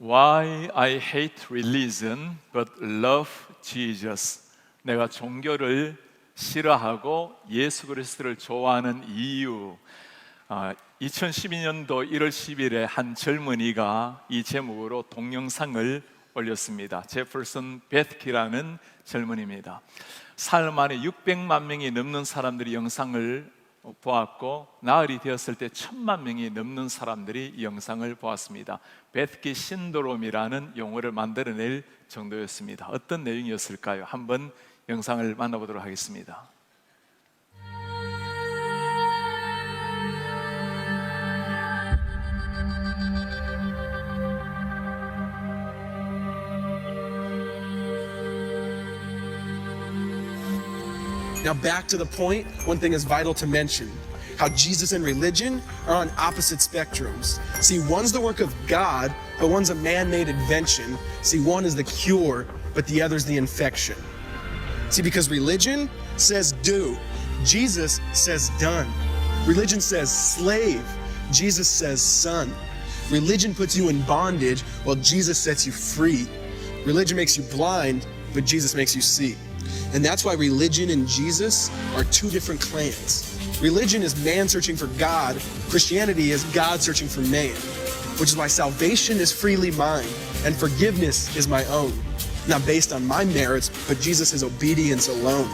Why I hate religion but love Jesus. 내가 종교를 싫어하고 예수 그리스도를 좋아하는 이유. 2012년도 1월 10일에 한 젊은이가 이 제목으로 동영상을 올렸습니다. 제퍼슨 베트키라는 젊은이입니다. 사흘 만에 600만 명이 넘는 사람들이 영상을 보았고, 나흘이 되었을 때 1000만 명이 넘는 사람들이 이 영상을 보았습니다. 베트키 신드롬이라는 용어를 만들어낼 정도였습니다. 어떤 내용이었을까요? 한번 영상을 만나보도록 하겠습니다. Now back to the point, one thing is vital to mention. How Jesus and religion are on opposite spectrums. See, one's the work of God, but one's a man-made invention. See, one is the cure, but the other's the infection. See, because religion says do, Jesus says done. Religion says slave, Jesus says son. Religion puts you in bondage, while Jesus sets you free. Religion makes you blind, but Jesus makes you see. And that's why religion and Jesus are two different clans. Religion is man searching for God. Christianity is God searching for man. Which is why salvation is freely mine and forgiveness is my own. Not based on my merits, but Jesus' obedience alone.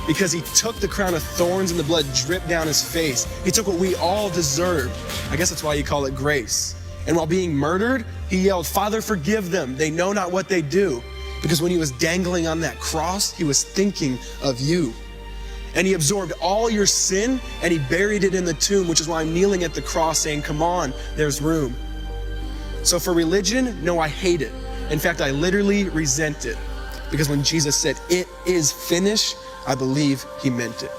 Because he took the crown of thorns and the blood dripped down his face. He took what we all deserved. I guess that's why you call it grace. And while being murdered, he yelled, "Father, forgive them. They know not what they do." Because when he was dangling on that cross, he was thinking of you. And he absorbed all your sin and he buried it in the tomb, which is why I'm kneeling at the cross saying, "Come on, there's room." So for religion, no, I hate it. In fact, I literally resent it. Because when Jesus said, "It is finished," I believe he meant it.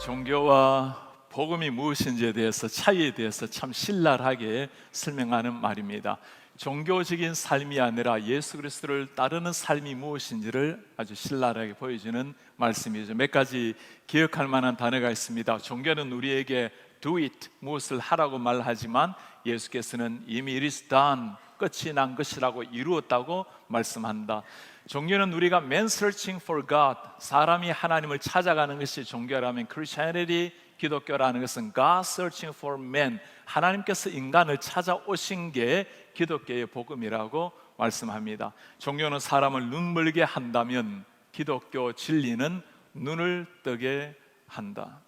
종교와 복음이 무엇인지에 대해서, 차이에 대해서 참 신랄하게 설명하는 말입니다. 종교적인 삶이 아니라 예수 그리스도를 따르는 삶이 무엇인지를 아주 신랄하게 보여주는 말씀이죠. 몇 가지 기억할 만한 단어가 있습니다. 종교는 우리에게 do it, 무엇을 하라고 말하지만 예수께서는 이미 it is done, 끝이 난 것이라고 이루었다고 말씀한다. 종교는 우리가 man searching for God, 사람이 하나님을 찾아가는 것이 종교라면 Christianity, 기독교라는 것은 God searching for man, 하나님께서 인간을 찾아오신 게 기독교의 복음이라고 말씀합니다. 종교는 사람을 눈멀게 한다면 기독교 진리는 눈을 뜨게 한다.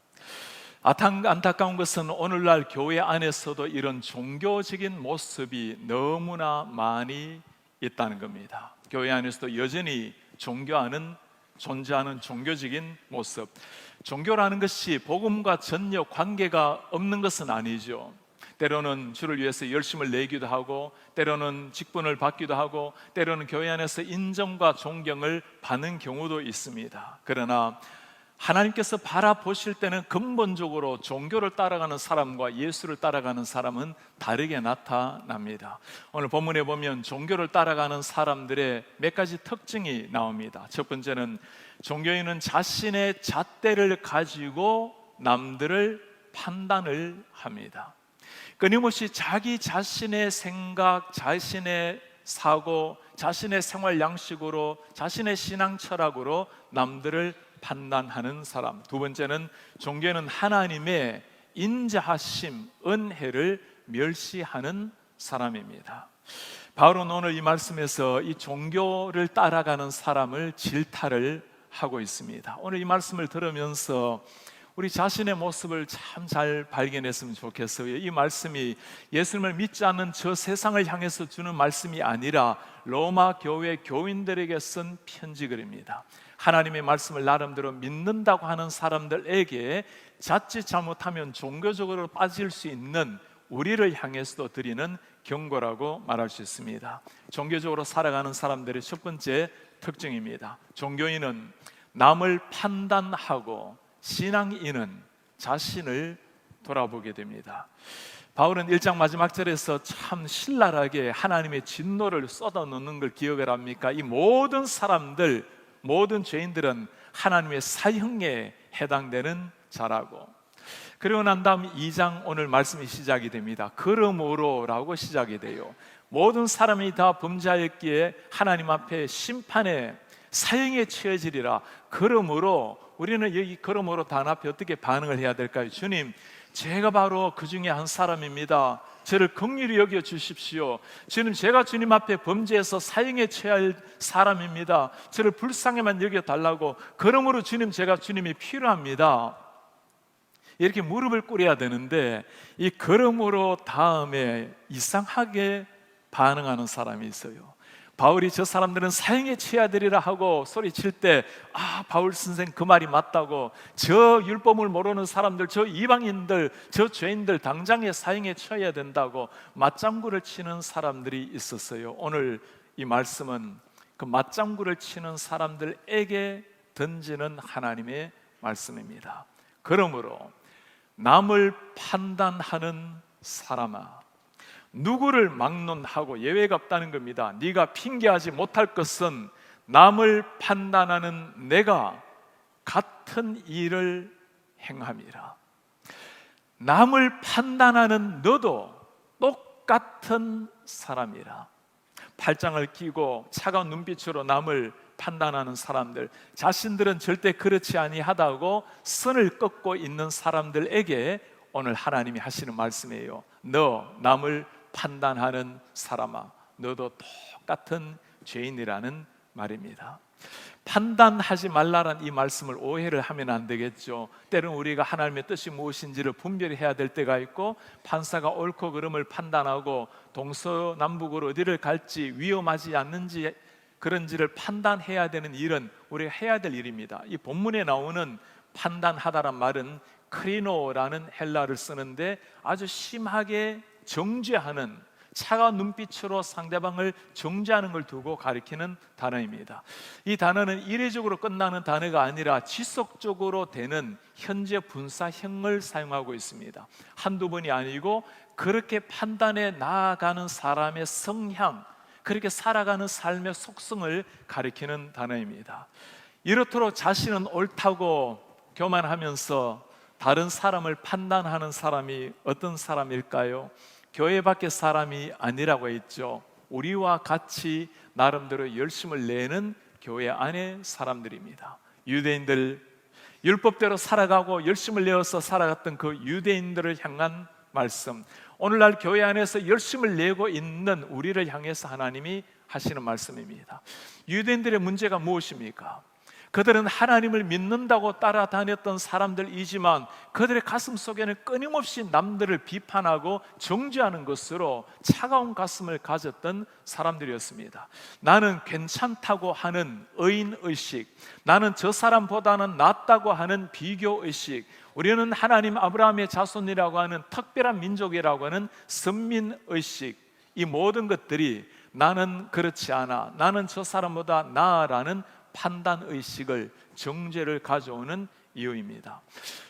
안타까운 것은 오늘날 교회 안에서도 이런 종교적인 모습이 너무나 많이 있다는 겁니다. 교회 안에서도 여전히 존재하는 종교적인 모습. 종교라는 것이 복음과 전혀 관계가 없는 것은 아니죠. 때로는 주를 위해서 열심을 내기도 하고, 때로는 직분을 받기도 하고, 때로는 교회 안에서 인정과 존경을 받는 경우도 있습니다. 그러나 하나님께서 바라보실 때는 근본적으로 종교를 따라가는 사람과 예수를 따라가는 사람은 다르게 나타납니다. 오늘 본문에 보면 종교를 따라가는 사람들의 몇 가지 특징이 나옵니다. 첫 번째는 종교인은 자신의 잣대를 가지고 남들을 판단을 합니다. 끊임없이 자기 자신의 생각, 자신의 사고, 자신의 생활 양식으로, 자신의 신앙 철학으로 남들을 판단하는 사람. 두 번째는 종교는 하나님의 인자하심, 은혜를 멸시하는 사람입니다. 바울은 오늘 이 말씀에서 이 종교를 따라가는 사람을 질타를 하고 있습니다. 오늘 이 말씀을 들으면서 우리 자신의 모습을 참 잘 발견했으면 좋겠어요. 이 말씀이 예수님을 믿지 않는 저 세상을 향해서 주는 말씀이 아니라 로마 교회 교인들에게 쓴 편지글입니다. 하나님의 말씀을 나름대로 믿는다고 하는 사람들에게 자칫 잘못하면 종교적으로 빠질 수 있는 우리를 향해서도 드리는 경고라고 말할 수 있습니다. 종교적으로 살아가는 사람들의 첫 번째 특징입니다. 종교인은 남을 판단하고 신앙인은 자신을 돌아보게 됩니다. 바울은 1장 마지막 절에서 참 신랄하게 하나님의 진노를 쏟아놓는 걸 기억을 합니까? 이 모든 사람들, 모든 죄인들은 하나님의 사형에 해당되는 자라고, 그리고 난 다음 2장 오늘 말씀이 시작이 됩니다. 그러므로라고 시작이 돼요. 모든 사람이 다 범죄하였기에 하나님 앞에 심판의 사형에 처해지리라. 그러므로 우리는 여기 그러므로 단 앞에 어떻게 반응을 해야 될까요? 주님, 제가 바로 그 중에 한 사람입니다. 저를 긍휼히 여겨 주십시오. 주님, 제가 주님 앞에 범죄해서 사형에 처할 사람입니다. 저를 불쌍히만 여겨 달라고. 그러므로 주님, 제가 주님이 필요합니다. 이렇게 무릎을 꿇어야 되는데 이 그러므로 다음에 이상하게 반응하는 사람이 있어요. 바울이 저 사람들은 사형에 처해야 되리라 하고 소리칠 때 바울 선생 그 말이 맞다고, 저 율법을 모르는 사람들, 저 이방인들, 저 죄인들 당장에 사형에 처해야 된다고 맞장구를 치는 사람들이 있었어요. 오늘 이 말씀은 그 맞장구를 치는 사람들에게 던지는 하나님의 말씀입니다. 그러므로 남을 판단하는 사람아, 누구를 막론하고 예외가 없다는 겁니다. 네가 핑계하지 못할 것은 남을 판단하는 내가 같은 일을 행함이라. 남을 판단하는 너도 똑같은 사람이라. 팔짱을 끼고 차가운 눈빛으로 남을 판단하는 사람들, 자신들은 절대 그렇지 아니하다고 선을 꺾고 있는 사람들에게 오늘 하나님이 하시는 말씀이에요. 너 남을 판단하는 사람아, 너도 똑같은 죄인이라는 말입니다. 판단하지 말라는 이 말씀을 오해를 하면 안 되겠죠. 때로는 우리가 하나님의 뜻이 무엇인지를 분별히 해야 될 때가 있고, 판사가 옳고 그름을 판단하고 동서남북으로 어디를 갈지, 위험하지 않는지 그런지를 판단해야 되는 일은 우리가 해야 될 일입니다. 이 본문에 나오는 판단하다란 말은 크리노라는 헬라를 쓰는데 아주 심하게 정죄하는, 차가운 눈빛으로 상대방을 정죄하는 걸 두고 가리키는 단어입니다. 이 단어는 이례적으로 끝나는 단어가 아니라 지속적으로 되는 현재 분사형을 사용하고 있습니다. 한두 번이 아니고 그렇게 판단해 나아가는 사람의 성향, 그렇게 살아가는 삶의 속성을 가리키는 단어입니다. 이렇도록 자신은 옳다고 교만하면서 다른 사람을 판단하는 사람이 어떤 사람일까요? 교회 밖의 사람이 아니라고 했죠. 우리와 같이 나름대로 열심을 내는 교회 안의 사람들입니다. 유대인들, 율법대로 살아가고 열심을 내어서 살아갔던 그 유대인들을 향한 말씀, 오늘날 교회 안에서 열심을 내고 있는 우리를 향해서 하나님이 하시는 말씀입니다. 유대인들의 문제가 무엇입니까? 그들은 하나님을 믿는다고 따라다녔던 사람들이지만 그들의 가슴 속에는 끊임없이 남들을 비판하고 정죄하는 것으로 차가운 가슴을 가졌던 사람들이었습니다. 나는 괜찮다고 하는 의인의식, 나는 저 사람보다는 낫다고 하는 비교의식, 우리는 하나님 아브라함의 자손이라고 하는 특별한 민족이라고 하는 선민의식, 이 모든 것들이 나는 그렇지 않아, 나는 저 사람보다 나아라는 판단의식을, 정죄를 가져오는 이유입니다.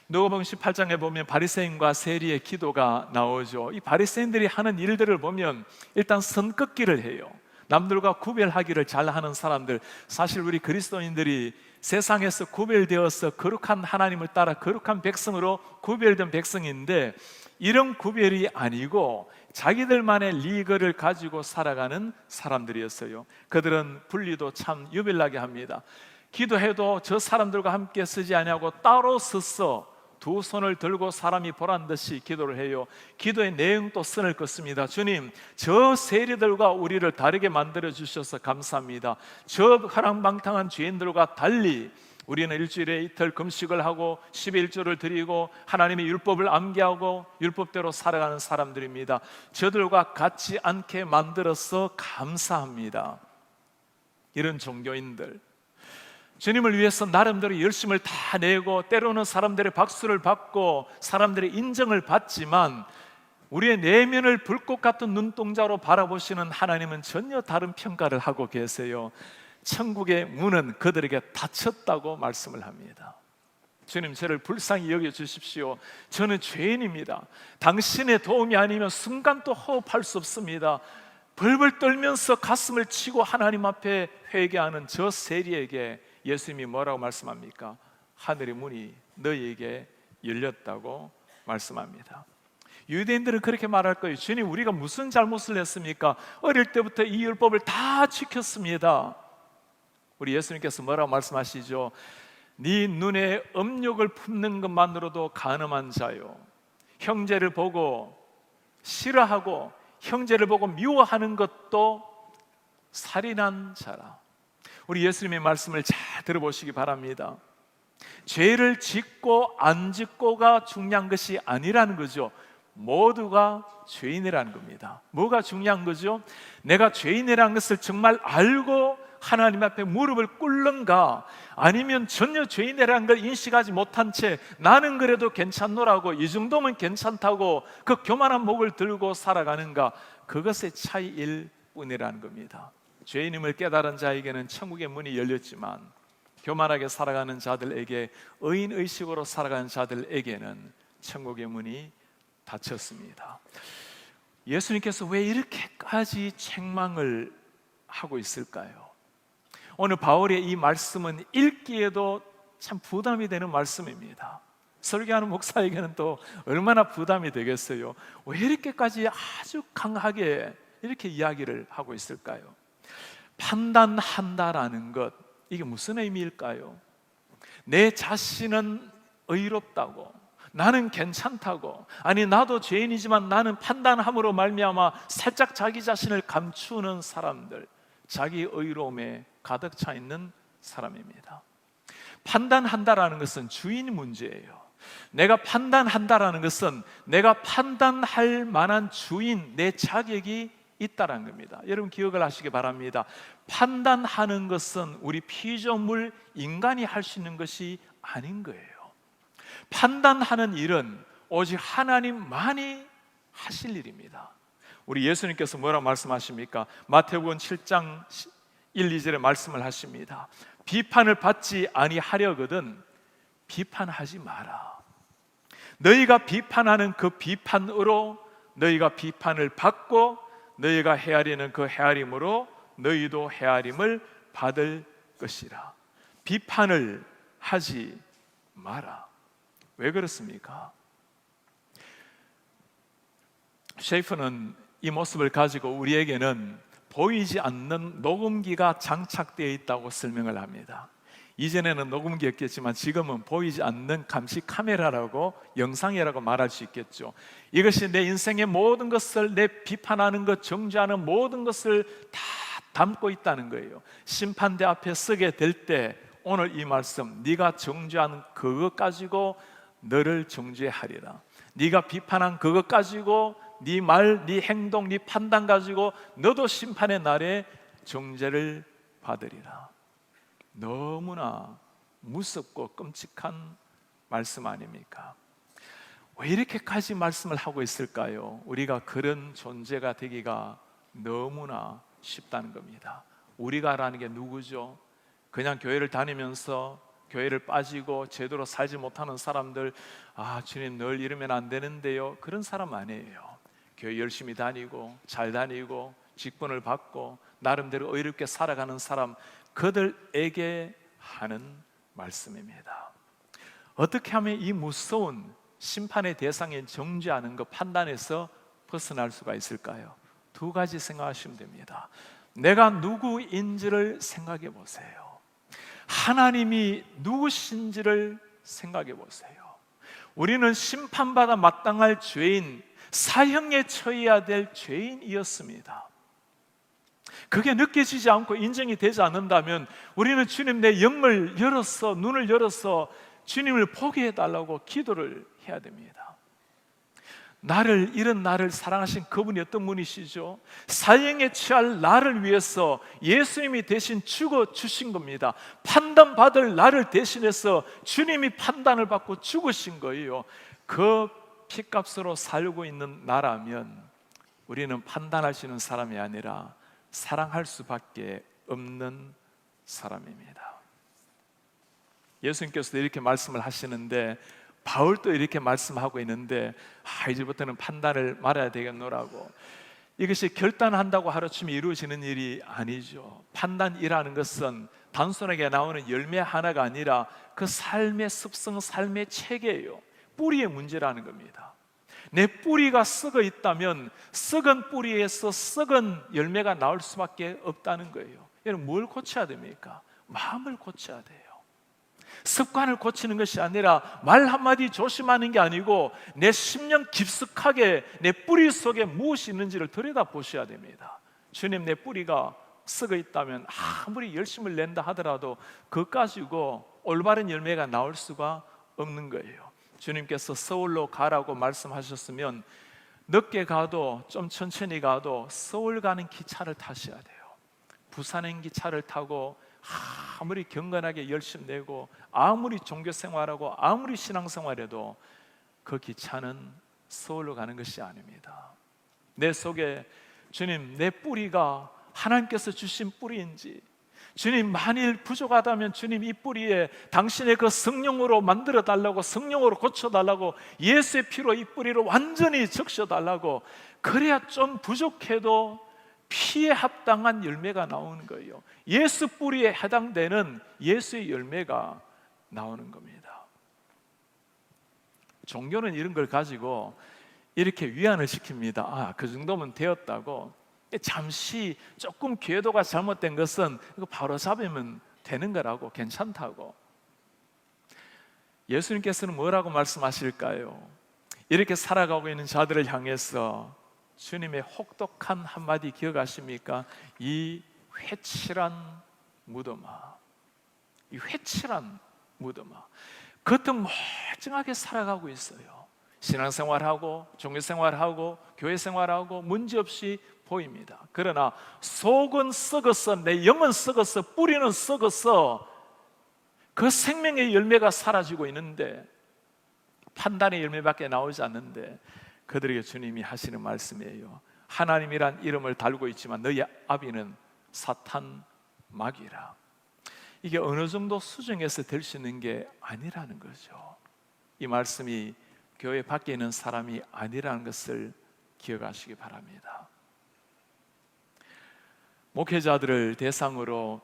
누가복음 18장에 보면 바리새인과 세리의 기도가 나오죠. 이 바리새인들이 하는 일들을 보면 일단 선긋기를 해요. 남들과 구별하기를 잘하는 사람들, 사실 우리 그리스도인들이 세상에서 구별되어서 거룩한 하나님을 따라 거룩한 백성으로 구별된 백성인데, 이런 구별이 아니고 자기들만의 리그를 가지고 살아가는 사람들이었어요. 그들은 분리도 참 유별나게 합니다. 기도해도 저 사람들과 함께 서지 아니하고 따로 서서 두 손을 들고 사람이 보란 듯이 기도를 해요. 기도의 내용도 선을 긋습니다. 주님, 저 세리들과 우리를 다르게 만들어 주셔서 감사합니다. 저 허랑방탕한 죄인들과 달리 우리는 일주일에 이틀 금식을 하고 11조를 드리고 하나님의 율법을 암기하고 율법대로 살아가는 사람들입니다. 저들과 같지 않게 만들어서 감사합니다. 이런 종교인들, 주님을 위해서 나름대로 열심을 다 내고 때로는 사람들의 박수를 받고 사람들의 인정을 받지만 우리의 내면을 불꽃 같은 눈동자로 바라보시는 하나님은 전혀 다른 평가를 하고 계세요. 천국의 문은 그들에게 닫혔다고 말씀을 합니다. 주님, 저를 불쌍히 여겨주십시오. 저는 죄인입니다. 당신의 도움이 아니면 순간도 호흡할 수 없습니다. 벌벌 떨면서 가슴을 치고 하나님 앞에 회개하는 저 세리에게 예수님이 뭐라고 말씀합니까? 하늘의 문이 너희에게 열렸다고 말씀합니다. 유대인들은 그렇게 말할 거예요. 주님, 우리가 무슨 잘못을 했습니까? 어릴 때부터 이 율법을 다 지켰습니다. 우리 예수님께서 뭐라고 말씀하시죠? 네 눈에 음욕을 품는 것만으로도 간음한 자요, 형제를 보고 싫어하고 형제를 보고 미워하는 것도 살인한 자라. 우리 예수님의 말씀을 잘 들어보시기 바랍니다. 죄를 짓고 안 짓고가 중요한 것이 아니라는 거죠. 모두가 죄인이라는 겁니다. 뭐가 중요한 거죠? 내가 죄인이라는 것을 정말 알고 하나님 앞에 무릎을 꿇는가, 아니면 전혀 죄인이라는 걸 인식하지 못한 채 나는 그래도 괜찮노라고, 이 정도면 괜찮다고 그 교만한 목을 들고 살아가는가, 그것의 차이일 뿐이라는 겁니다. 죄인임을 깨달은 자에게는 천국의 문이 열렸지만 교만하게 살아가는 자들에게, 의인의식으로 살아가는 자들에게는 천국의 문이 닫혔습니다. 예수님께서 왜 이렇게까지 책망을 하고 있을까요? 오늘 바울의 이 말씀은 읽기에도 참 부담이 되는 말씀입니다. 설교하는 목사에게는 또 얼마나 부담이 되겠어요. 왜 이렇게까지 아주 강하게 이렇게 이야기를 하고 있을까요? 판단한다라는 것, 이게 무슨 의미일까요? 내 자신은 의롭다고, 나는 괜찮다고, 아니 나도 죄인이지만 나는 판단함으로 말미암아 살짝 자기 자신을 감추는 사람들, 자기 의로움에 가득 차 있는 사람입니다. 판단한다라는 것은 주인 문제예요. 내가 판단한다라는 것은 내가 판단할 만한 주인, 내 자격이 있다라는 겁니다. 여러분 기억을 하시기 바랍니다. 판단하는 것은 우리 피조물 인간이 할 수 있는 것이 아닌 거예요. 판단하는 일은 오직 하나님만이 하실 일입니다. 우리 예수님께서 뭐라고 말씀하십니까? 마태복음 7장 1, 2절에 말씀을 하십니다. 비판을 받지 아니하려거든 비판하지 마라. 너희가 비판하는 그 비판으로 너희가 비판을 받고, 너희가 헤아리는 그 헤아림으로 너희도 헤아림을 받을 것이라. 비판을 하지 마라. 왜 그렇습니까? 셰이프는 이 모습을 가지고 우리에게는 보이지 않는 녹음기가 장착되어 있다고 설명을 합니다. 이전에는 녹음기였겠지만 지금은 보이지 않는 감시 카메라라고, 영상이라고 말할 수 있겠죠. 이것이 내 인생의 모든 것을, 내 비판하는 것, 정죄하는 모든 것을 다 담고 있다는 거예요. 심판대 앞에 서게 될 때 오늘 이 말씀, 네가 정죄한 그것 가지고 너를 정죄하리라. 네가 비판한 그것 가지고 네 말, 네 행동, 네 판단 가지고 너도 심판의 날에 정죄를 받으리라. 너무나 무섭고 끔찍한 말씀 아닙니까? 왜 이렇게까지 말씀을 하고 있을까요? 우리가 그런 존재가 되기가 너무나 쉽다는 겁니다. 우리가라는 게 누구죠? 그냥 교회를 다니면서 교회를 빠지고 제대로 살지 못하는 사람들, 아 주님 늘 이러면 안 되는데요, 그런 사람 아니에요. 교회 열심히 다니고 잘 다니고 직분을 받고 나름대로 의롭게 살아가는 사람, 그들에게 하는 말씀입니다. 어떻게 하면 이 무서운 심판의 대상인 정죄하는 것, 판단에서 벗어날 수가 있을까요? 두 가지 생각하시면 됩니다. 내가 누구인지를 생각해 보세요. 하나님이 누구신지를 생각해 보세요. 우리는 심판받아 마땅할 죄인, 사형에 처해야 될 죄인이었습니다. 그게 느껴지지 않고 인정이 되지 않는다면 우리는 주님, 내 영을 열어서, 눈을 열어서 주님을 보게 해달라고 기도를 해야 됩니다. 이런 나를 사랑하신 그분이 어떤 분이시죠? 사형에 처할 나를 위해서 예수님이 대신 죽어 주신 겁니다. 판단받을 나를 대신해서 주님이 판단을 받고 죽으신 거예요. 그 피값으로 살고 있는 나라면 우리는 판단하시는 사람이 아니라 사랑할 수밖에 없는 사람입니다. 예수님께서도 이렇게 말씀을 하시는데, 바울도 이렇게 말씀하고 있는데, 이제부터는 판단을 말아야 되겠노라고. 이것이 결단한다고 하루아침에 이루어지는 일이 아니죠. 판단이라는 것은 단순하게 나오는 열매 하나가 아니라 그 삶의 습성, 삶의 체계예요. 뿌리의 문제라는 겁니다. 내 뿌리가 썩어 있다면 썩은 뿌리에서 썩은 열매가 나올 수밖에 없다는 거예요. 여러분, 뭘 고쳐야 됩니까? 마음을 고쳐야 돼요. 습관을 고치는 것이 아니라 말 한마디 조심하는 게 아니고 내 심령 깊숙하게 내 뿌리 속에 무엇이 있는지를 들여다보셔야 됩니다. 주님, 내 뿌리가 썩어 있다면 아무리 열심을 낸다 하더라도 그것 가지고 올바른 열매가 나올 수가 없는 거예요. 주님께서 서울로 가라고 말씀하셨으면 늦게 가도 좀 천천히 가도 서울 가는 기차를 타셔야 돼요. 부산행 기차를 타고 아무리 경건하게 열심 내고 아무리 종교생활하고 아무리 신앙생활해도 그 기차는 서울로 가는 것이 아닙니다. 내 속에 주님, 내 뿌리가 하나님께서 주신 뿌리인지, 주님, 만일 부족하다면 주님, 이 뿌리에 당신의 그 성령으로 만들어 달라고, 성령으로 고쳐 달라고, 예수의 피로 이 뿌리를 완전히 적셔 달라고, 그래야 좀 부족해도 피에 합당한 열매가 나오는 거예요. 예수 뿌리에 해당되는 예수의 열매가 나오는 겁니다. 종교는 이런 걸 가지고 이렇게 위안을 시킵니다. 그 정도면 되었다고. 잠시 조금 궤도가 잘못된 것은 이거 바로 잡으면 되는 거라고, 괜찮다고. 예수님께서는 뭐라고 말씀하실까요? 이렇게 살아가고 있는 자들을 향해서 주님의 혹독한 한마디 기억하십니까? 이 회칠한 무덤아, 이 회칠한 무덤아, 겉은 멀쩡하게 살아가고 있어요. 신앙생활하고 종교생활하고 교회생활하고 문제없이 보입니다. 그러나 속은 썩었어, 내 영은 썩었어, 뿌리는 썩었어. 그 생명의 열매가 사라지고 있는데, 판단의 열매밖에 나오지 않는데, 그들에게 주님이 하시는 말씀이에요. 하나님이란 이름을 달고 있지만 너희 아비는 사탄 마귀라. 이게 어느 정도 수정해서 될 수 있는 게 아니라는 거죠. 이 말씀이 교회 밖에 있는 사람이 아니라는 것을 기억하시기 바랍니다. 목회자들을 대상으로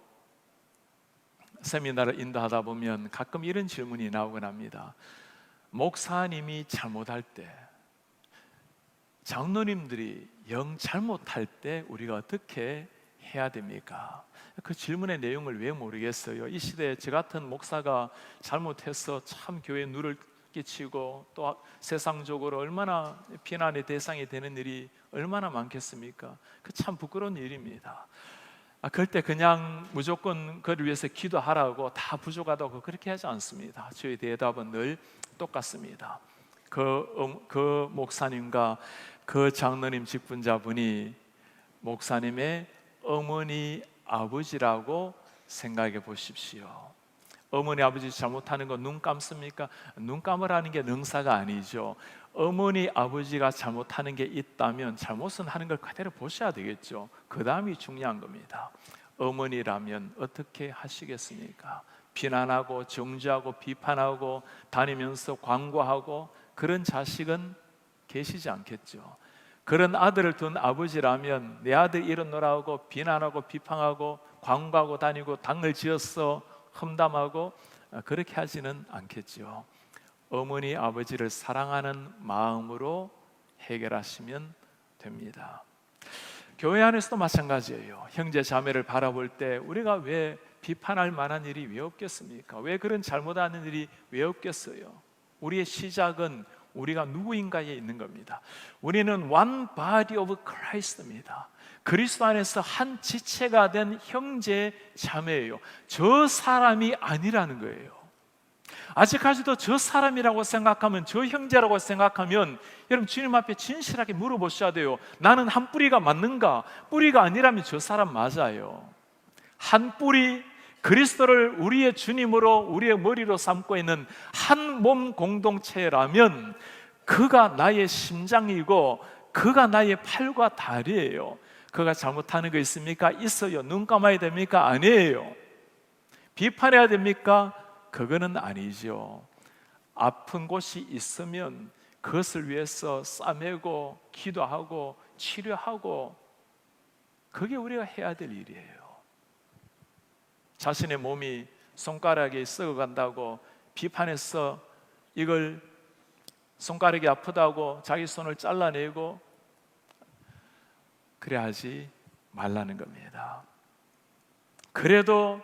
세미나를 인도하다 보면 가끔 이런 질문이 나오곤 합니다. 목사님이 잘못할 때, 장로님들이 영 잘못할 때 우리가 어떻게 해야 됩니까? 그 질문의 내용을 왜 모르겠어요. 이 시대에 저 같은 목사가 잘못해서 참 교회에 누를 끼치고 또 세상적으로 얼마나 비난의 대상이 되는 일이 얼마나 많겠습니까? 그 참 부끄러운 일입니다. 그럴 때 그냥 무조건 그를 위해서 기도하라고, 다 부족하다고 그렇게 하지 않습니다. 저희 대답은 늘 똑같습니다. 그 목사님과 그 장로님 직분자분이 목사님의 어머니 아버지라고 생각해 보십시오. 어머니 아버지 잘못하는 거 눈 감습니까? 눈 감으라는 게 능사가 아니죠. 어머니 아버지가 잘못하는 게 있다면 잘못은 하는 걸 그대로 보셔야 되겠죠. 그 다음이 중요한 겁니다. 어머니라면 어떻게 하시겠습니까? 비난하고 정죄하고 비판하고 다니면서 광고하고 그런 자식은 계시지 않겠죠. 그런 아들을 둔 아버지라면 내 아들 이러노라고 비난하고 비판하고 광고하고 다니고 당을 지어서 험담하고 그렇게 하지는 않겠죠. 어머니 아버지를 사랑하는 마음으로 해결하시면 됩니다. 교회 안에서도 마찬가지예요. 형제 자매를 바라볼 때 우리가 왜 비판할 만한 일이 왜 없겠습니까? 왜 그런 잘못하는 일이 왜 없겠어요? 우리의 시작은 우리가 누구인가에 있는 겁니다. 우리는 one body of Christ입니다. 그리스도 안에서 한 지체가 된 형제 자매예요. 저 사람이 아니라는 거예요. 아직까지도 저 사람이라고 생각하면, 저 형제라고 생각하면 여러분 주님 앞에 진실하게 물어보셔야 돼요. 나는 한 뿌리가 맞는가? 뿌리가 아니라면 저 사람 맞아요. 한 뿌리, 그리스도를 우리의 주님으로 우리의 머리로 삼고 있는 한 몸 공동체라면 그가 나의 심장이고 그가 나의 팔과 다리예요. 그가 잘못하는 거 있습니까? 있어요. 눈 감아야 됩니까? 아니에요. 비판해야 됩니까? 그거는 아니죠. 아픈 곳이 있으면 그것을 위해서 싸매고 기도하고 치료하고, 그게 우리가 해야 될 일이에요. 자신의 몸이 손가락이 썩어간다고 비판해서 이걸 손가락이 아프다고 자기 손을 잘라내고 그래 하지 말라는 겁니다. 그래도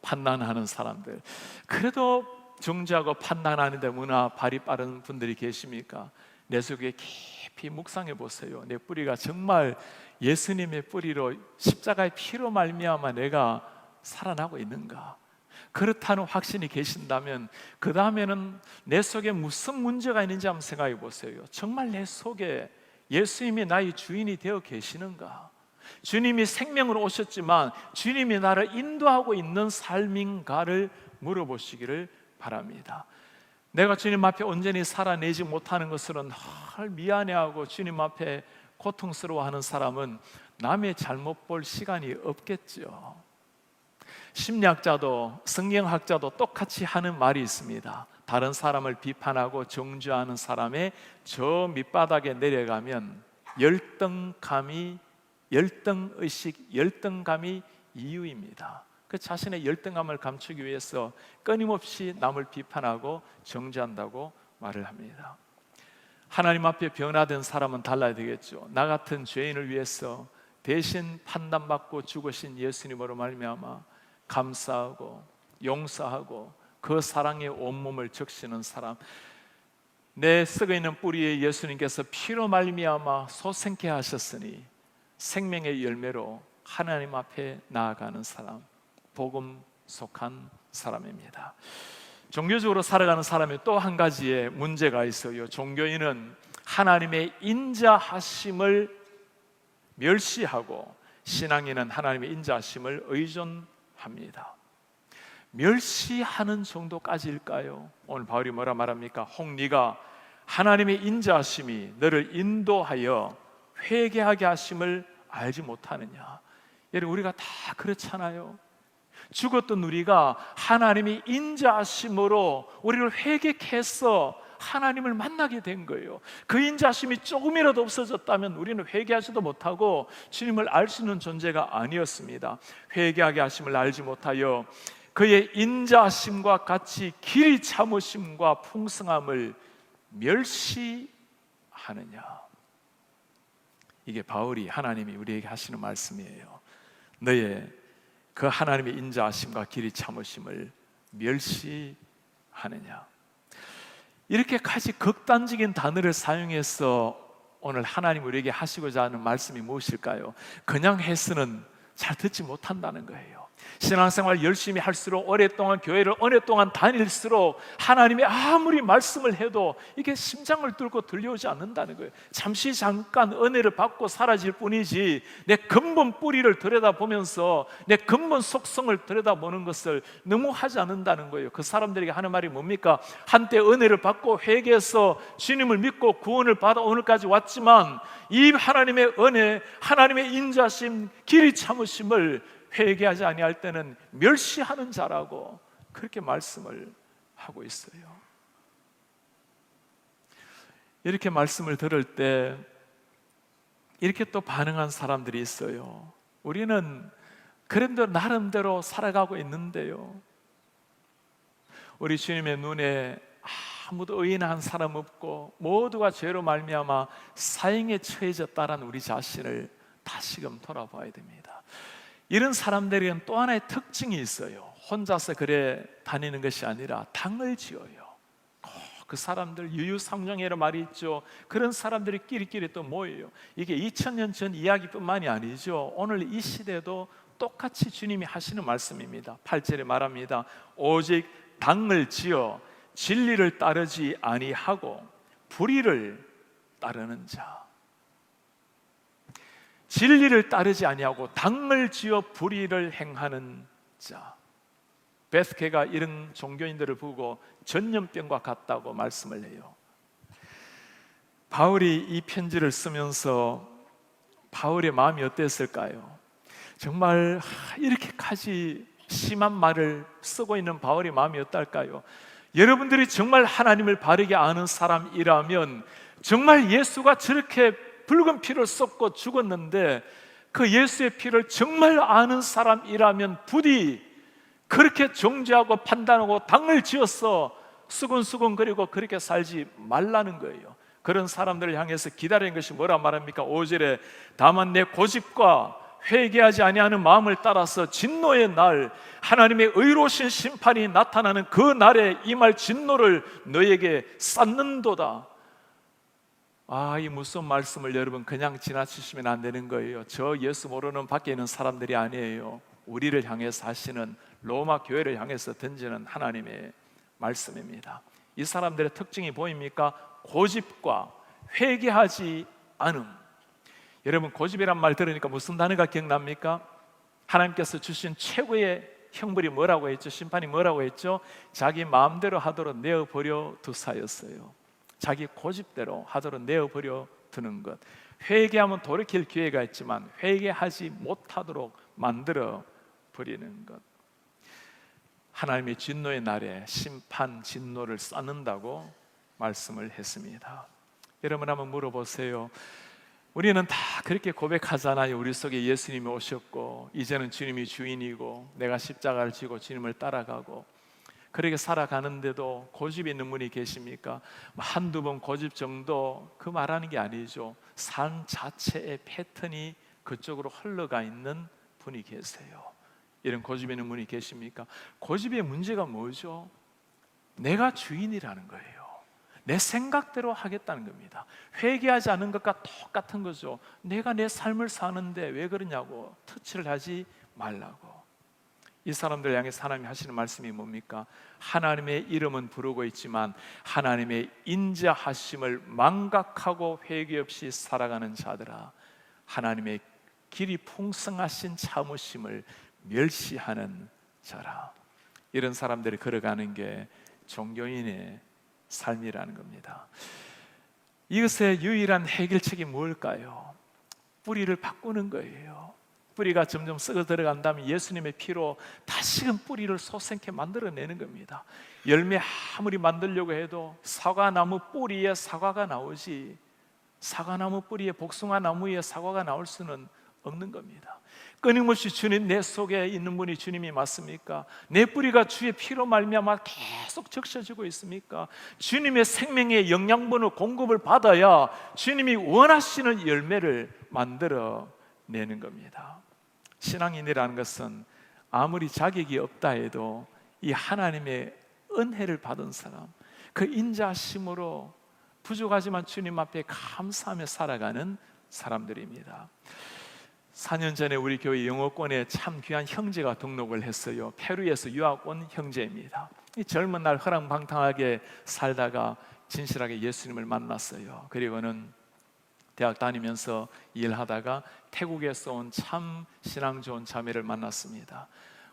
판단하는 사람들, 그래도 정죄하고 판단하는데 무나 발이 빠른 분들이 계십니까? 내 속에 깊이 묵상해 보세요. 내 뿌리가 정말 예수님의 뿌리로 십자가의 피로 말미암아 내가 살아나고 있는가? 그렇다는 확신이 계신다면 그 다음에는 내 속에 무슨 문제가 있는지 한번 생각해 보세요. 정말 내 속에 예수님이 나의 주인이 되어 계시는가? 주님이 생명으로 오셨지만 주님이 나를 인도하고 있는 삶인가를 물어보시기를 바랍니다. 내가 주님 앞에 온전히 살아내지 못하는 것으로 늘 미안해하고 주님 앞에 고통스러워하는 사람은 남의 잘못 볼 시간이 없겠죠. 심리학자도 성경학자도 똑같이 하는 말이 있습니다. 다른 사람을 비판하고 정죄하는 사람의 저 밑바닥에 내려가면 열등의식, 열등감이 이유입니다. 그 자신의 열등감을 감추기 위해서 끊임없이 남을 비판하고 정죄한다고 말을 합니다. 하나님 앞에 변화된 사람은 달라야 되겠죠. 나 같은 죄인을 위해서 대신 판단받고 죽으신 예수님으로 말미암아 감사하고 용서하고 그 사랑에 온몸을 적시는 사람, 내 썩어 있는 뿌리에 예수님께서 피로 말미암아 솟생케 하셨으니 생명의 열매로 하나님 앞에 나아가는 사람, 복음 속한 사람입니다. 종교적으로 살아가는 사람의 또 한 가지의 문제가 있어요. 종교인은 하나님의 인자하심을 멸시하고 신앙인은 하나님의 인자하심을 의존합니다. 멸시하는 정도까지일까요? 오늘 바울이 뭐라 말합니까? 혹 네가 하나님의 인자하심이 너를 인도하여 회개하게 하심을 알지 못하느냐? 여러분, 우리가 다 그렇잖아요. 죽었던 우리가 하나님이 인자하심으로 우리를 회개케 해서 하나님을 만나게 된 거예요. 그 인자하심이 조금이라도 없어졌다면 우리는 회개하지도 못하고 주님을 알 수 있는 존재가 아니었습니다. 회개하게 하심을 알지 못하여 그의 인자하심과 같이 길이 참으심과 풍성함을 멸시하느냐? 이게 바울이, 하나님이 우리에게 하시는 말씀이에요. 너의 그 하나님의 인자하심과 길이 참으심을 멸시하느냐? 이렇게까지 극단적인 단어를 사용해서 오늘 하나님 우리에게 하시고자 하는 말씀이 무엇일까요? 그냥 해서는 잘 듣지 못한다는 거예요. 신앙생활 열심히 할수록, 오랫동안 교회를 오랫동안 다닐수록 하나님이 아무리 말씀을 해도 이게 심장을 뚫고 들려오지 않는다는 거예요. 잠시 잠깐 은혜를 받고 사라질 뿐이지 내 근본 뿌리를 들여다보면서 내 근본 속성을 들여다보는 것을 너무 하지 않는다는 거예요. 그 사람들에게 하는 말이 뭡니까? 한때 은혜를 받고 회개해서 주님을 믿고 구원을 받아 오늘까지 왔지만 이 하나님의 은혜, 하나님의 인자심, 길이 참으심을 회개하지 아니할 때는 멸시하는 자라고 그렇게 말씀을 하고 있어요. 이렇게 말씀을 들을 때 이렇게 또 반응한 사람들이 있어요. 우리는 그런대로 나름대로 살아가고 있는데요, 우리 주님의 눈에 아무도 의인한 사람 없고 모두가 죄로 말미암아 사형에 처해졌다라는 우리 자신을 다시금 돌아봐야 됩니다. 이런 사람들에게는 또 하나의 특징이 있어요. 혼자서 그래 다니는 것이 아니라 당을 지어요. 그 사람들 유유상종이라는 말이 있죠. 그런 사람들이 끼리끼리 또 모여요. 이게 2000년 전 이야기뿐만이 아니죠. 오늘 이 시대도 똑같이 주님이 하시는 말씀입니다. 8절에 말합니다. 오직 당을 지어 진리를 따르지 아니하고 불의를 따르는 자. 진리를 따르지 아니하고 당을 지어 불의를 행하는 자. 베스케가 이런 종교인들을 보고 전염병과 같다고 말씀을 해요. 바울이 이 편지를 쓰면서 바울의 마음이 어땠을까요? 정말 이렇게까지 심한 말을 쓰고 있는 바울의 마음이 어떨까요? 여러분들이 정말 하나님을 바르게 아는 사람이라면, 정말 예수가 저렇게 붉은 피를 쏟고 죽었는데 그 예수의 피를 정말 아는 사람이라면 부디 그렇게 정죄하고 판단하고 당을 지어서 수근수근거리고 그렇게 살지 말라는 거예요. 그런 사람들을 향해서 기다리는 것이 뭐라 말합니까? 5절에 다만 내 고집과 회개하지 아니하는 마음을 따라서 진노의 날, 하나님의 의로우신 심판이 나타나는 그 날에 임할 진노를 너에게 쌓는도다. 이 무슨 말씀을 여러분 그냥 지나치시면 안 되는 거예요. 저 예수 모르는 밖에 있는 사람들이 아니에요. 우리를 향해서 하시는, 로마 교회를 향해서 던지는 하나님의 말씀입니다. 이 사람들의 특징이 보입니까? 고집과 회개하지 않음. 여러분, 고집이란 말 들으니까 무슨 단어가 기억납니까? 하나님께서 주신 최고의 형벌이 뭐라고 했죠? 심판이 뭐라고 했죠? 자기 마음대로 하도록 내어버려 두사였어요. 자기 고집대로 하도록 내어버려 두는 것. 회개하면 돌이킬 기회가 있지만 회개하지 못하도록 만들어 버리는 것. 하나님의 진노의 날에 심판 진노를 쌓는다고 말씀을 했습니다. 여러분 한번 물어보세요. 우리는 다 그렇게 고백하잖아요. 우리 속에 예수님이 오셨고 이제는 주님이 주인이고 내가 십자가를 지고 주님을 따라가고 그렇게 살아가는데도 고집이 있는 분이 계십니까? 한두 번 고집 정도 그 말하는 게 아니죠. 삶 자체의 패턴이 그쪽으로 흘러가 있는 분이 계세요. 이런 고집이 있는 분이 계십니까? 고집의 문제가 뭐죠? 내가 주인이라는 거예요. 내 생각대로 하겠다는 겁니다. 회개하지 않은 것과 똑같은 거죠. 내가 내 삶을 사는데 왜 그러냐고 터치를 하지 말라고. 이 사람들 향해서 하나님이 하시는 말씀이 뭡니까? 하나님의 이름은 부르고 있지만 하나님의 인자하심을 망각하고 회개 없이 살아가는 자들아, 하나님의 길이 풍성하신 참으심을 멸시하는 자라. 이런 사람들이 걸어가는 게 종교인의 삶이라는 겁니다. 이것의 유일한 해결책이 뭘까요? 뿌리를 바꾸는 거예요. 뿌리가 점점 썩어 들어간다면 예수님의 피로 다시금 뿌리를 솟게 만들어내는 겁니다. 열매 아무리 만들려고 해도 사과나무 뿌리에 사과가 나오지 사과나무 뿌리에 복숭아 나무에 사과가 나올 수는 없는 겁니다. 끊임없이 주님, 내 속에 있는 분이 주님이 맞습니까? 내 뿌리가 주의 피로 말미암아 계속 적셔지고 있습니까? 주님의 생명의 영양분을 공급을 받아야 주님이 원하시는 열매를 만들어 내는 겁니다. 신앙인이라는 것은 아무리 자격이 없다 해도 이 하나님의 은혜를 받은 사람, 그 인자심으로 부족하지만 주님 앞에 감사하며 살아가는 사람들입니다. 4년 전에 우리 교회 영어권에 참 귀한 형제가 등록을 했어요. 페루에서 유학 온 형제입니다. 이 젊은 날 허랑방탕하게 살다가 진실하게 예수님을 만났어요. 그리고는 대학 다니면서 일하다가 태국에서 온 참 신앙 좋은 자매를 만났습니다.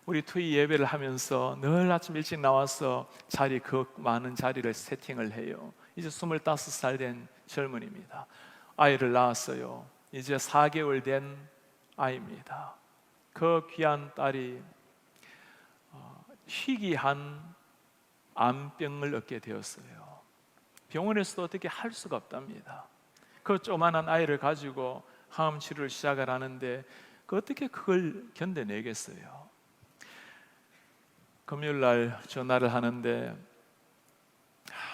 우리 투이 예배를 하면서 늘 아침 일찍 나와서 그 많은 자리를 세팅을 해요. 이제 25살 된 젊은입니다. 아이를 낳았어요. 이제 4개월 된 아이입니다. 그 귀한 딸이 희귀한 암병을 얻게 되었어요. 병원에서도 어떻게 할 수가 없답니다. 그 조그만한 아이를 가지고 항암 치료를 시작을 하는데 어떻게 그걸 견뎌내겠어요? 금요일 날 전화를 하는데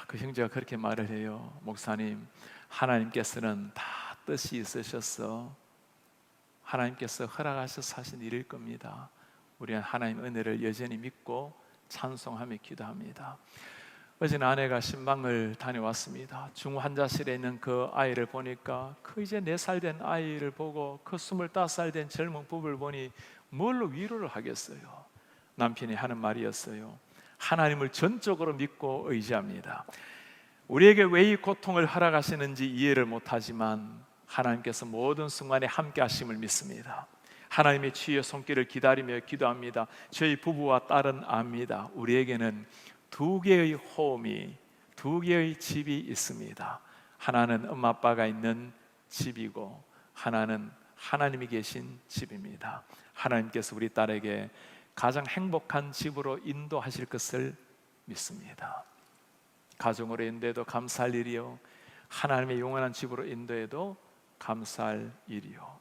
그 형제가 그렇게 말을 해요. 목사님, 하나님께서는 다 뜻이 있으셔서 하나님께서 허락하셔서 하신 일일 겁니다. 우리는 하나님 은혜를 여전히 믿고 찬송하며 기도합니다. 어제는 아내가 신방을 다녀왔습니다. 중환자실에 있는 그 아이를 보니까 그 이제 4살 된 아이를 보고 그 25살 된 젊은 부부를 보니 뭘로 위로를 하겠어요? 남편이 하는 말이었어요. 하나님을 전적으로 믿고 의지합니다. 우리에게 왜 이 고통을 허락하시는지 이해를 못하지만 하나님께서 모든 순간에 함께 하심을 믿습니다. 하나님의 치유의 손길을 기다리며 기도합니다. 저희 부부와 딸은 압니다. 우리에게는 2개의 홈이, 2개의 집이 있습니다. 하나는 엄마 아빠가 있는 집이고 하나는 하나님이 계신 집입니다. 하나님께서 우리 딸에게 가장 행복한 집으로 인도하실 것을 믿습니다. 가정으로 인도해도 감사할 일이요, 하나님의 영원한 집으로 인도해도 감사할 일이요.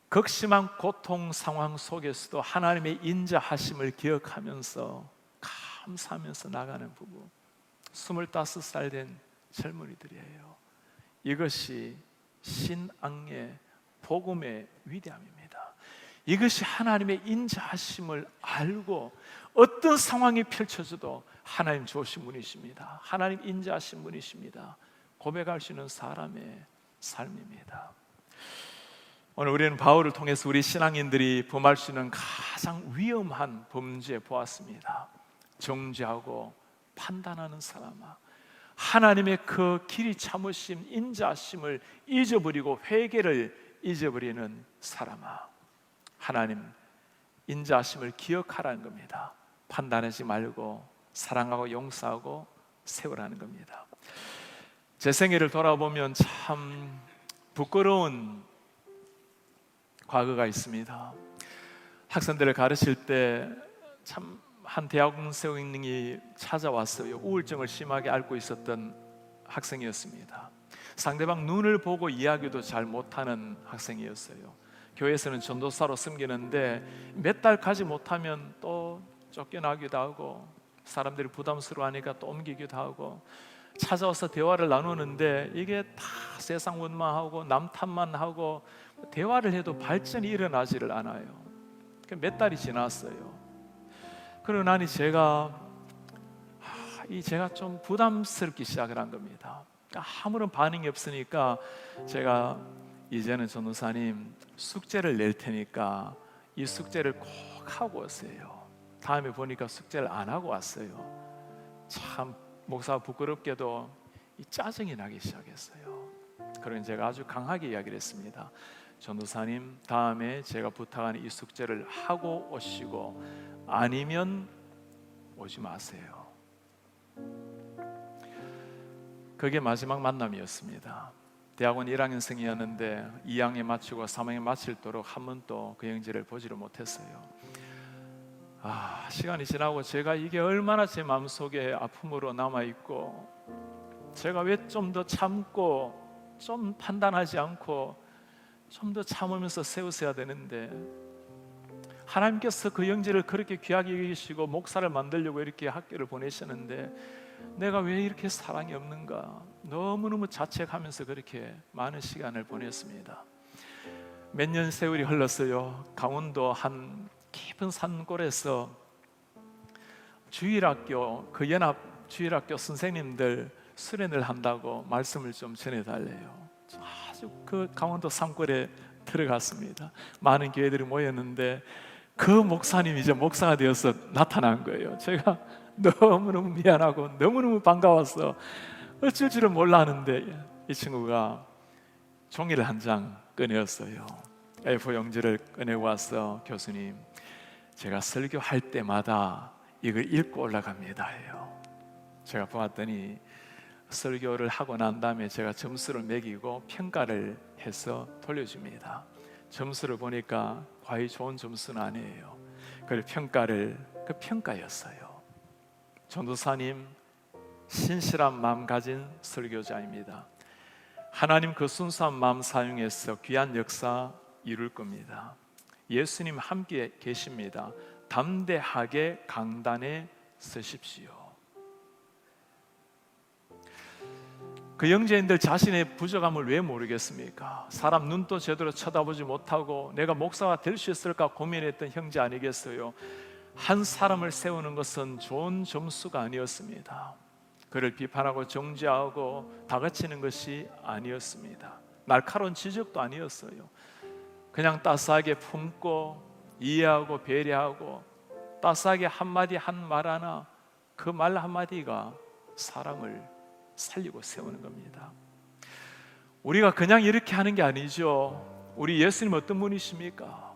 극심한 고통 상황 속에서도 하나님의 인자하심을 기억하면서 감사하면서 나가는 부부. 25살 된 젊은이들이에요. 이것이 신앙의 복음의 위대함입니다. 이것이 하나님의 인자하심을 알고 어떤 상황이 펼쳐져도 하나님 좋으신 분이십니다. 하나님 인자하신 분이십니다. 고백할 수 있는 사람의 삶입니다. 오늘 우리는 바울을 통해서 우리 신앙인들이 범할 수 있는 가장 위험한 범죄 보았습니다. 정죄하고 판단하는 사람아, 하나님의 그 길이 참으심, 인자하심을 잊어버리고 회개를 잊어버리는 사람아, 하나님 인자하심을 기억하라는 겁니다. 판단하지 말고 사랑하고 용서하고 세우라는 겁니다. 제 생애를 돌아보면 참 부끄러운 과거가 있습니다. 학생들을 가르칠 때 참 한 대학생이 찾아왔어요. 우울증을 심하게 앓고 있었던 학생이었습니다. 상대방 눈을 보고 이야기도 잘 못하는 학생이었어요. 교회에서는 전도사로 섬기는데 몇 달 가지 못하면 또 쫓겨나기도 하고 사람들이 부담스러워하니까 또 옮기기도 하고, 찾아와서 대화를 나누는데 이게 다 세상 원망하고 남 탓만 하고 대화를 해도 발전이 일어나지를 않아요. 몇 달이 지났어요. 그러고 나니 제가 좀 부담스럽기 시작을 한 겁니다. 아무런 반응이 없으니까 제가 이제는 전도사님 숙제를 낼 테니까 이 숙제를 꼭 하고 오세요. 다음에 보니까 숙제를 안 하고 왔어요. 참 목사가 부끄럽게도 이 짜증이 나기 시작했어요. 그러니 제가 아주 강하게 이야기를 했습니다. 전도사님, 다음에 제가 부탁하는 이 숙제를 하고 오시고 아니면 오지 마세요. 그게 마지막 만남이었습니다. 대학원 1학년생이었는데 2학년 마치고 3학년 마칠도록 한 번도 그 형제를 보지를 못했어요. 시간이 지나고 제가 이게 얼마나 제 마음속에 아픔으로 남아있고, 제가 왜 좀 더 참고 좀 판단하지 않고 좀 더 참으면서 세우셔야 되는데, 하나님께서 그 형제를 그렇게 귀하게 여기시고 목사를 만들려고 이렇게 학교를 보내셨는데 내가 왜 이렇게 사랑이 없는가, 너무너무 자책하면서 그렇게 많은 시간을 보냈습니다. 몇 년 세월이 흘렀어요. 강원도 한 깊은 산골에서 주일학교, 그 연합 주일학교 선생님들 수련을 한다고 말씀을 좀 전해달래요. 아주 그 강원도 산골에 들어갔습니다. 많은 교회들이 모였는데 그 목사님이 이제 목사가 되어서 나타난 거예요. 제가 너무너무 미안하고 너무너무 반가워서 어쩔 줄은 몰랐는데 이 친구가 종이를 한 장 꺼내었어요. A4 용지를 꺼내고 와서, 교수님, 제가 설교할 때마다 이걸 읽고 올라갑니다 해요. 제가 보았더니 설교를 하고 난 다음에 제가 점수를 매기고 평가를 해서 돌려줍니다. 점수를 보니까 과히 좋은 점수는 아니에요. 그래서 평가를, 그 평가였어요. 전도사님 신실한 마음 가진 설교자입니다. 하나님 그 순수한 마음 사용해서 귀한 역사 이룰 겁니다. 예수님 함께 계십니다. 담대하게 강단에 서십시오. 그 형제인들 자신의 부족함을 왜 모르겠습니까? 사람 눈도 제대로 쳐다보지 못하고 내가 목사가 될 수 있을까 고민했던 형제 아니겠어요? 한 사람을 세우는 것은 좋은 점수가 아니었습니다. 그를 비판하고 정죄하고 다그치는 것이 아니었습니다. 날카로운 지적도 아니었어요. 그냥 따스하게 품고 이해하고 배려하고 따스하게 한마디 한 말 하나, 그 말 한마디가 사람을 살리고 세우는 겁니다. 우리가 그냥 이렇게 하는 게 아니죠. 우리 예수님 어떤 분이십니까?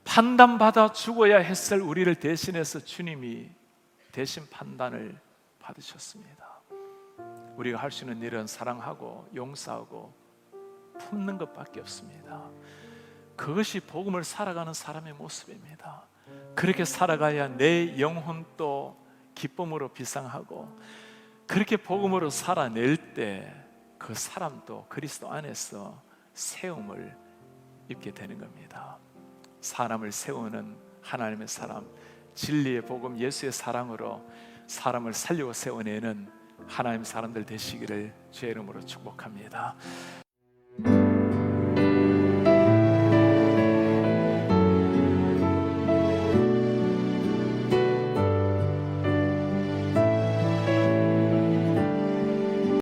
판단받아 죽어야 했을 우리를 대신해서 주님이 대신 판단을 받으셨습니다. 우리가 할 수 있는 일은 사랑하고 용서하고 품는 것밖에 없습니다. 그것이 복음을 살아가는 사람의 모습입니다. 그렇게 살아가야 내 영혼도 기쁨으로 비상하고, 그렇게 복음으로 살아낼 때 그 사람도 그리스도 안에서 세움을 입게 되는 겁니다. 사람을 세우는 하나님의 사람, 진리의 복음 예수의 사랑으로 사람을 살리고 세워내는 하나님 사람들 되시기를 주의 이름으로 축복합니다.